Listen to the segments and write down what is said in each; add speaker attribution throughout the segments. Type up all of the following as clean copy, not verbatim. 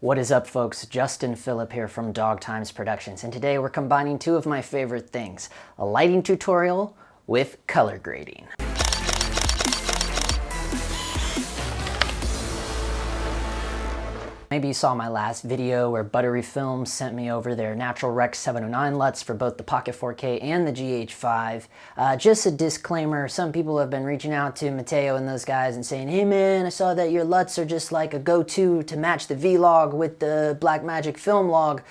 Speaker 1: What is up, folks? Justin Phillip here from Dog Times Productions, and today we're combining two of my favorite things, a lighting tutorial with color grading. Maybe you saw my last video where Buttery Films sent me over their Natural Rec 709 LUTs for both the Pocket 4K and the GH5. Just a disclaimer, some people have been reaching out to Mateo and those guys and saying, hey man, I saw that your LUTs are just like a go-to to match the V-Log with the BlackMagic film log.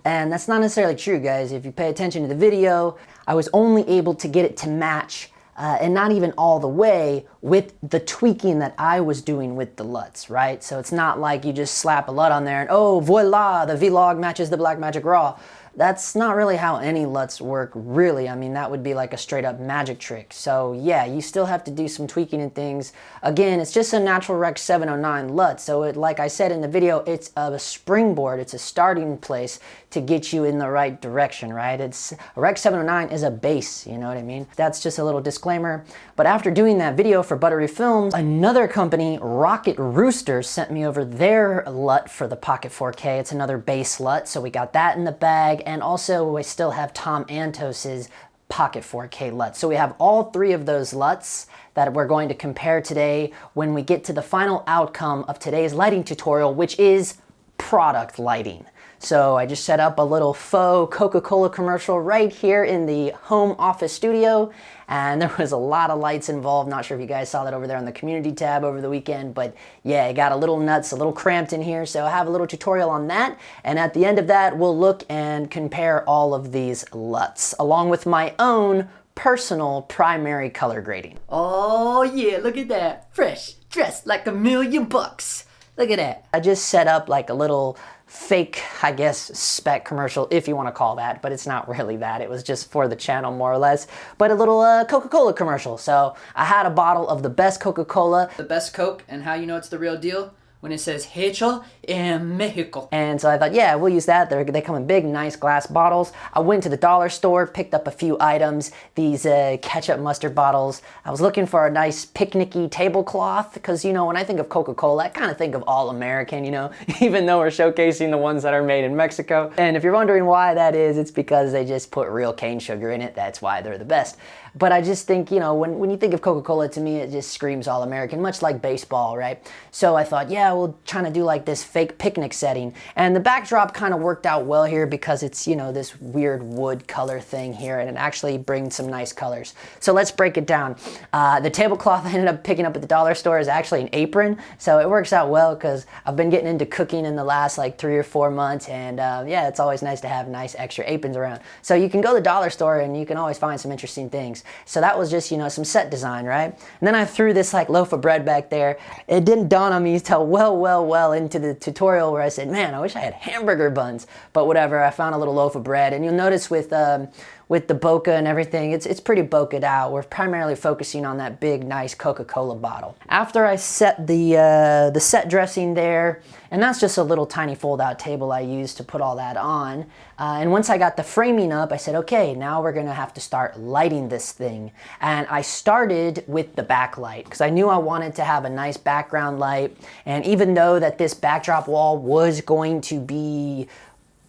Speaker 1: And that's not necessarily true, guys. If you pay attention to the video, I was only able to get it to match and not even all the way with the tweaking that I was doing with the LUTs, right? So it's not like you just slap a LUT on there and oh, voila, the V-Log matches the BlackMagic RAW. That's not really how any LUTs work, really. I mean, that would be like a straight up magic trick. So yeah, you still have to do some tweaking and things. Again, it's just a Natural Rec 709 LUT. So like I said in the video, it's a springboard. It's a starting place to get you in the right direction, right? It's a Rec 709 is a base, you know what I mean? That's just a little disclaimer. But after doing that video for Buttery Films, another company, Rocket Rooster, sent me over their LUT for the Pocket 4K. It's another base LUT, so we got that in the bag. And also we still have Tom Antos's Pocket 4K LUT. So we have all three of those LUTs that we're going to compare today when we get to the final outcome of today's lighting tutorial, which is product lighting. So I just set up a little faux Coca-Cola commercial right here in the home office studio, and there was a lot of lights involved. Not sure if you guys saw that over there on the community tab over the weekend, but yeah, it got a little nuts, a little cramped in here, so I have a little tutorial on that, and at the end of that, we'll look and compare all of these LUTs, along with my own personal primary color grading. Oh yeah, look at that. Fresh, dressed like $1,000,000. Look at that. I just set up like a little fake, I guess, spec commercial, if you want to call that, but it's not really that. It was just for the channel, more or less, but a little Coca-Cola commercial. So I had a bottle of the best Coca-Cola. The best Coke, and how you know it's the real deal? When it says Hecho en Mexico. And so I thought, yeah, we'll use that. They come in big, nice glass bottles. I went to the dollar store, picked up a few items, these ketchup mustard bottles. I was looking for a nice picnicky tablecloth because, you know, when I think of Coca-Cola, I kind of think of all American, you know, even though we're showcasing the ones that are made in Mexico. And if you're wondering why that is, it's because they just put real cane sugar in it. That's why they're the best. But I just think, you know, when you think of Coca-Cola, to me, it just screams all American, much like baseball, right? So I thought, yeah, we'll try to do like this fake picnic setting. And the backdrop kind of worked out well here because it's, you know, this weird wood color thing here, and it actually brings some nice colors. So let's break it down. The tablecloth I ended up picking up at the dollar store is actually an apron. So it works out well because I've been getting into cooking in the last like 3 or 4 months. And yeah, it's always nice to have nice extra aprons around. So you can go to the dollar store and you can always find some interesting things. So that was just, you know, some set design, right? And then I threw this like loaf of bread back there. It didn't dawn on me until well into the tutorial where I said, man, I wish I had hamburger buns, but whatever, I found a little loaf of bread. And you'll notice with the bokeh and everything, it's pretty bokeh'd out. We're primarily focusing on that big, nice Coca-Cola bottle. After I set the set dressing there, and that's just a little tiny fold-out table I used to put all that on. And once I got the framing up, I said, okay, now we're gonna have to start lighting this thing. And I started with the backlight because I knew I wanted to have a nice background light. And even though that this backdrop wall was going to be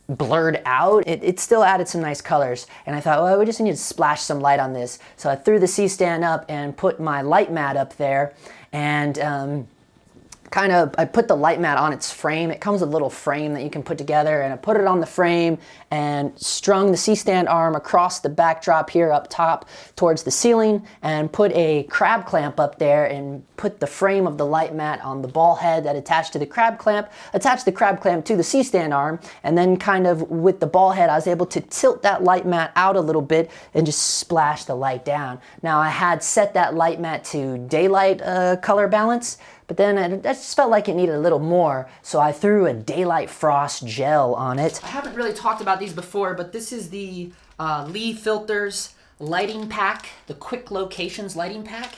Speaker 1: blurred out, it still added some nice colors. And I thought, well, we just need to splash some light on this. So I threw the C-stand up and put my light mat up there, and I put the light mat on its frame. It comes with a little frame that you can put together, and I put it on the frame and strung the C-stand arm across the backdrop here up top towards the ceiling, and put a crab clamp up there and put the frame of the light mat on the ball head that attached to the crab clamp, attached the crab clamp to the C-stand arm, and then kind of with the ball head I was able to tilt that light mat out a little bit and just splash the light down. Now I had set that light mat to daylight color balance, but then I just felt like it needed a little more, so I threw a daylight frost gel on it. I haven't really talked about these before, but this is the Lee Filters lighting pack, the Quick Locations lighting pack.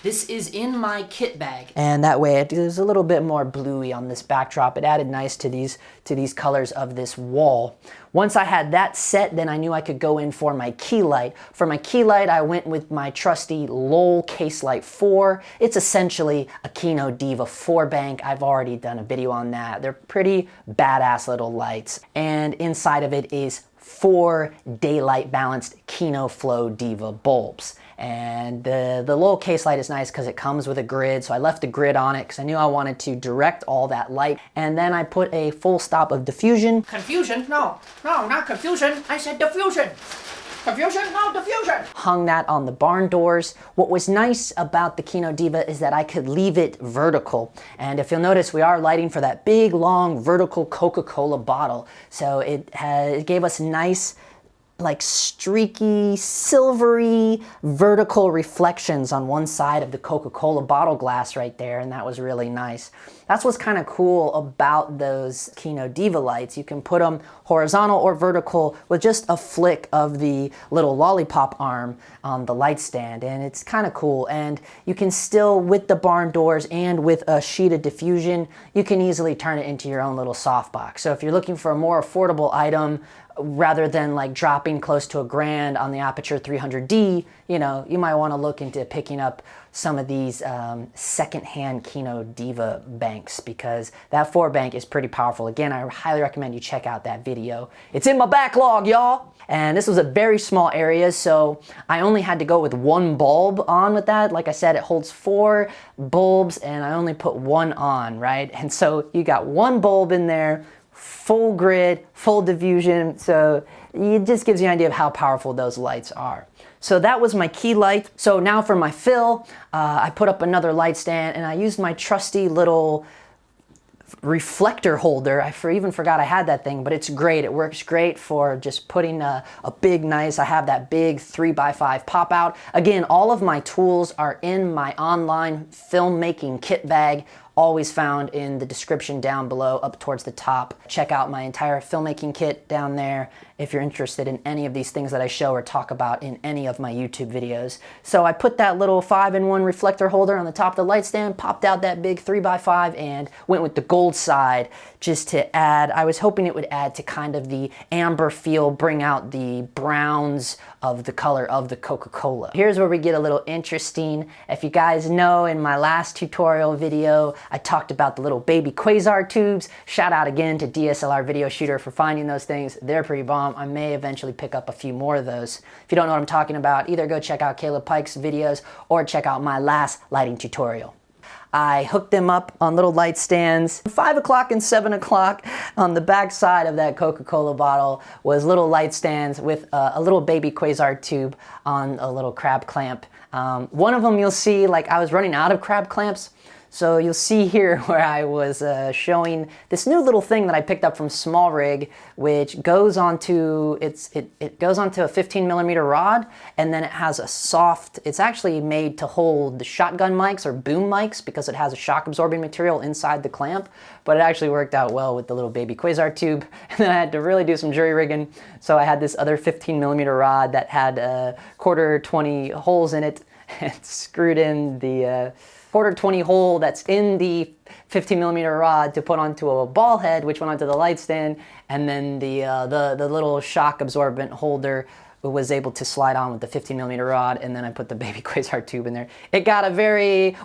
Speaker 1: This is in my kit bag. And that way it is a little bit more bluey on this backdrop. It added nice to these colors of this wall. Once I had that set, then I knew I could go in for my key light. For my key light, I went with my trusty Lowell Case Light 4. It's essentially a Kino Diva 4 bank. I've already done a video on that. They're pretty badass little lights. And inside of it is 4 daylight balanced Kino Flow Diva bulbs. And the Lowell Case Light is nice because it comes with a grid, so I left a grid on it because I knew I wanted to direct all that light. And then I put a full stop of diffusion.
Speaker 2: Confusion? No, not confusion. I said diffusion. Confusion? No, diffusion.
Speaker 1: Hung that on the barn doors. What was nice about the Kino Diva is that I could leave it vertical. And if you'll notice, we are lighting for that big, long, vertical Coca-Cola bottle. So it gave us nice, like streaky, silvery, vertical reflections on one side of the Coca-Cola bottle glass right there, and that was really nice. That's what's kind of cool about those Kino Diva lights. You can put them horizontal or vertical with just a flick of the little lollipop arm on the light stand, and it's kind of cool. And you can still, with the barn doors and with a sheet of diffusion, you can easily turn it into your own little softbox. So if you're looking for a more affordable item, rather than like dropping close to $1,000 on the Aperture 300D, you know, you might want to look into picking up some of these secondhand Kino Diva banks, because that 4 bank is pretty powerful. Again, I highly recommend you check out that video. It's in my backlog, y'all. And this was a very small area, so I only had to go with 1 bulb on with that. Like I said, it holds 4 bulbs and I only put 1 on, right? And so you got 1 bulb in there, full grid, full diffusion, so it just gives you an idea of how powerful those lights are. So that was my key light. So now for my fill, I put up another light stand and I used my trusty little reflector holder. I even forgot I had that thing, but it's great. It works great for just putting a big, nice, I have that big 3x5 pop out. Again, all of my tools are in my online filmmaking kit bag, always found in the description down below up towards the top. Check out my entire filmmaking kit down there if you're interested in any of these things that I show or talk about in any of my YouTube videos. So I put that little 5-in-1 reflector holder on the top of the light stand, popped out that big 3x5 and went with the gold side just to add, I was hoping it would add to kind of the amber feel, bring out the browns of the color of the Coca-Cola. Here's where we get a little interesting. If you guys know, in my last tutorial video, I talked about the little baby quasar tubes. Shout out again to DSLR Video Shooter for finding those things. They're pretty bomb. I may eventually pick up a few more of those. If you don't know what I'm talking about, either go check out Caleb Pike's videos or check out my last lighting tutorial. I hooked them up on little light stands. 5 o'clock and 7 o'clock on the back side of that Coca-Cola bottle was little light stands with a little baby quasar tube on a little crab clamp. One of them you'll see, like I was running out of crab clamps. So you'll see here where I was showing this new little thing that I picked up from Small Rig, which goes onto, it goes onto a 15mm rod, and then it has a soft, it's actually made to hold the shotgun mics or boom mics because it has a shock absorbing material inside the clamp, but it actually worked out well with the little baby quasar tube. And then I had to really do some jury rigging, so I had this other 15mm rod that had quarter 20 holes in it and screwed in the quarter 20 hole that's in the 15mm rod to put onto a ball head, which went onto the light stand, and then the little shock absorbent holder was able to slide on with the 15mm rod, and then I put the baby quasar tube in there. It got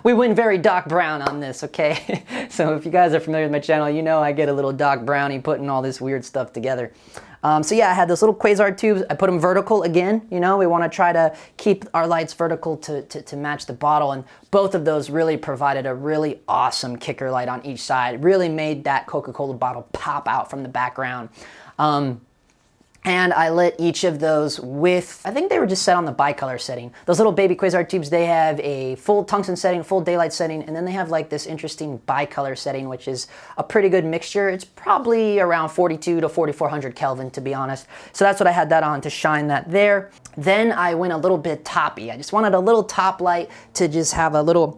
Speaker 1: we went very dark brown on this, okay? So if you guys are familiar with my channel, you know I get a little dark brownie putting all this weird stuff together. So yeah, I had those little quasar tubes. I put them vertical again. You know, we want to try to keep our lights vertical to match the bottle, and both of those really provided a really awesome kicker light on each side. It really made that Coca-Cola bottle pop out from the background. And I lit each of those with, I think they were just set on the bicolor setting. Those little baby quasar tubes, they have a full tungsten setting, full daylight setting, and then they have like this interesting bicolor setting, which is a pretty good mixture. It's probably around 42 to 4400 Kelvin, to be honest. So that's what I had that on to shine that there. Then I went a little bit toppy. I just wanted a little top light to just have a little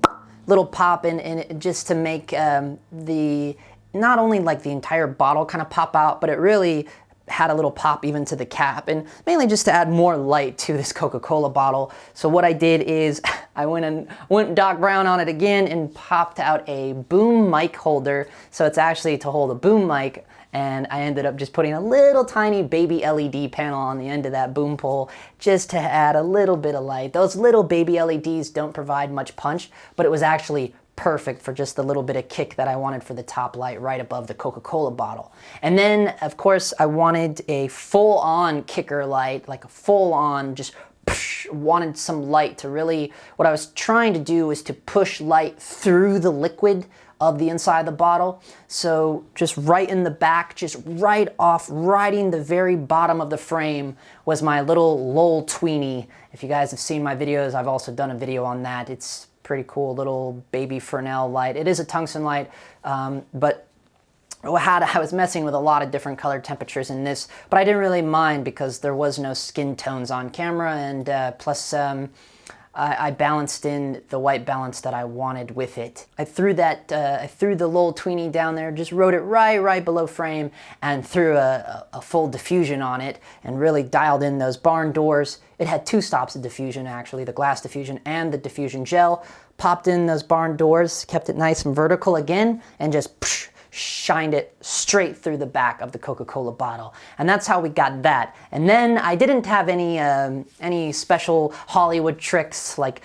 Speaker 1: pop in it, just to make not only like the entire bottle kind of pop out, but it really had a little pop even to the cap, and mainly just to add more light to this Coca-Cola bottle. So what I did is I went Doc Brown on it again and popped out a boom mic holder. So it's actually to hold a boom mic, and I ended up just putting a little tiny baby LED panel on the end of that boom pole just to add a little bit of light. Those little baby LEDs don't provide much punch, but it was actually perfect for just the little bit of kick that I wanted for the top light right above the Coca-Cola bottle. And then, of course, I wanted a full-on kicker light, like a full-on, just wanted some light to really, what I was trying to do was to push light through the liquid of the inside of the bottle. So just right in the back, just right off, riding the very bottom of the frame was my little LOL tweenie. If you guys have seen my videos, I've also done a video on that. It's pretty cool little baby Fresnel light. It is a tungsten light, but I was messing with a lot of different color temperatures in this, but I didn't really mind because there was no skin tones on camera, and plus I balanced in the white balance that I wanted with it. I threw the LOL tweenie down there, just wrote it right below frame, and threw a full diffusion on it, and really dialed in those barn doors. It had two stops of diffusion actually, the glass diffusion and the diffusion gel. Popped in those barn doors, kept it nice and vertical again, and just shined it straight through the back of the Coca-Cola bottle. And that's how we got that. And then I didn't have any special Hollywood tricks like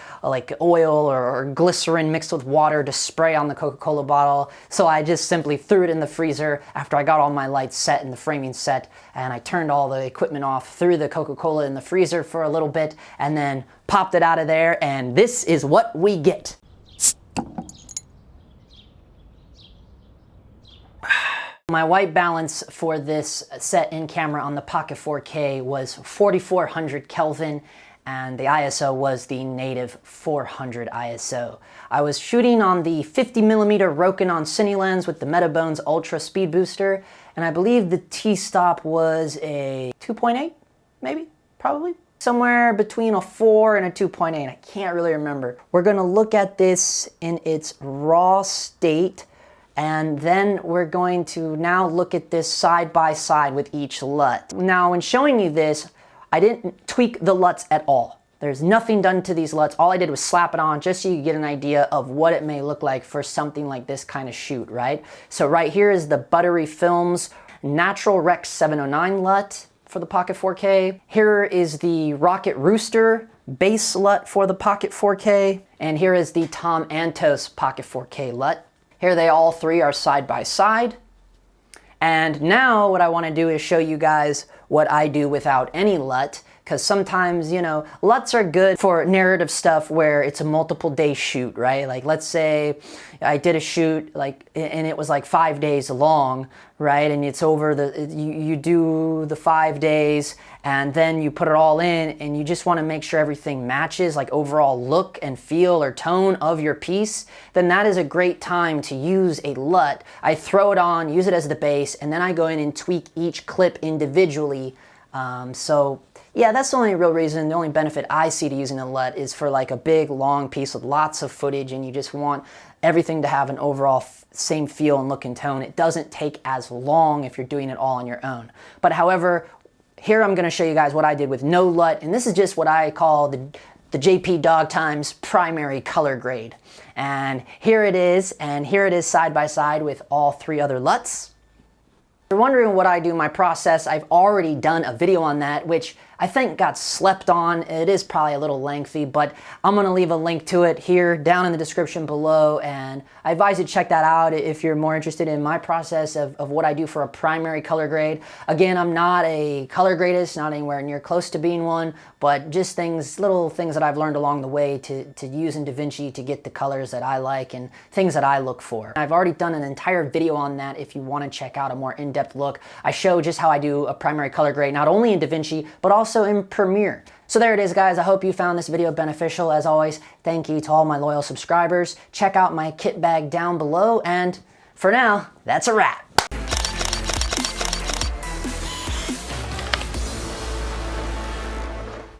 Speaker 1: oil or glycerin mixed with water to spray on the Coca-Cola bottle. So I just simply threw it in the freezer after I got all my lights set and the framing set, and I turned all the equipment off, threw the Coca-Cola in the freezer for a little bit, and then popped it out of there, and this is what we get. My white balance for this set in camera on the Pocket 4K was 4400 Kelvin, and the ISO was the native 400 ISO. I was shooting on the 50mm Rokinon Cine lens with the Metabones Ultra Speed Booster, and I believe the T-stop was a 2.8, maybe, probably. Somewhere between a 4 and a 2.8, I can't really remember. We're gonna look at this in its raw state, and then we're going to now look at this side by side with each LUT. Now, in showing you this, I didn't tweak the LUTs at all. There's nothing done to these LUTs. All I did was slap it on just so you get an idea of what it may look like for something like this kind of shoot, right? So right here is the Buttery Films Natural Rec 709 LUT for the Pocket 4K. Here is the Rocket Rooster base LUT for the Pocket 4K. And here is the Tom Antos Pocket 4K LUT. Here they all three are side by side. And now what I want to do is show you guys what I do without any LUT, because sometimes, you know, LUTs are good for narrative stuff where it's a multiple day shoot, right? Like let's say I did a shoot and it was like 5 days long, right? And it's over you do the 5 days and then you put it all in and you just want to make sure everything matches, like overall look and feel or tone of your piece, then that is a great time to use a LUT. I throw it on, use it as the base, and then I go in and tweak each clip individually. So yeah, that's the only real reason, the only benefit I see to using a LUT is for like a big long piece with lots of footage and you just want everything to have an overall same feel and look and tone. It doesn't take as long if you're doing it all on your own. But however, here I'm going to show you guys what I did with no LUT, and this is just what I call the JP Dog Times primary color grade. And here it is side by side with all three other LUTs. If you're wondering what I do in my process, I've already done a video on that, which I think got slept on. It is probably a little lengthy, but I'm going to leave a link to it here down in the description below, and I advise you to check that out if you're more interested in my process of what I do for a primary color grade. Again, I'm not a color gradist, not anywhere near close to being one, but just little things that I've learned along the way to use in DaVinci to get the colors that I like and things that I look for. I've already done an entire video on that if you want to check out a more in-depth look. I show just how I do a primary color grade, not only in DaVinci, but also in Premiere. So there it is, guys. I hope you found this video beneficial. As always, thank you to all my loyal subscribers. Check out my kit bag down below, and for now, that's a wrap.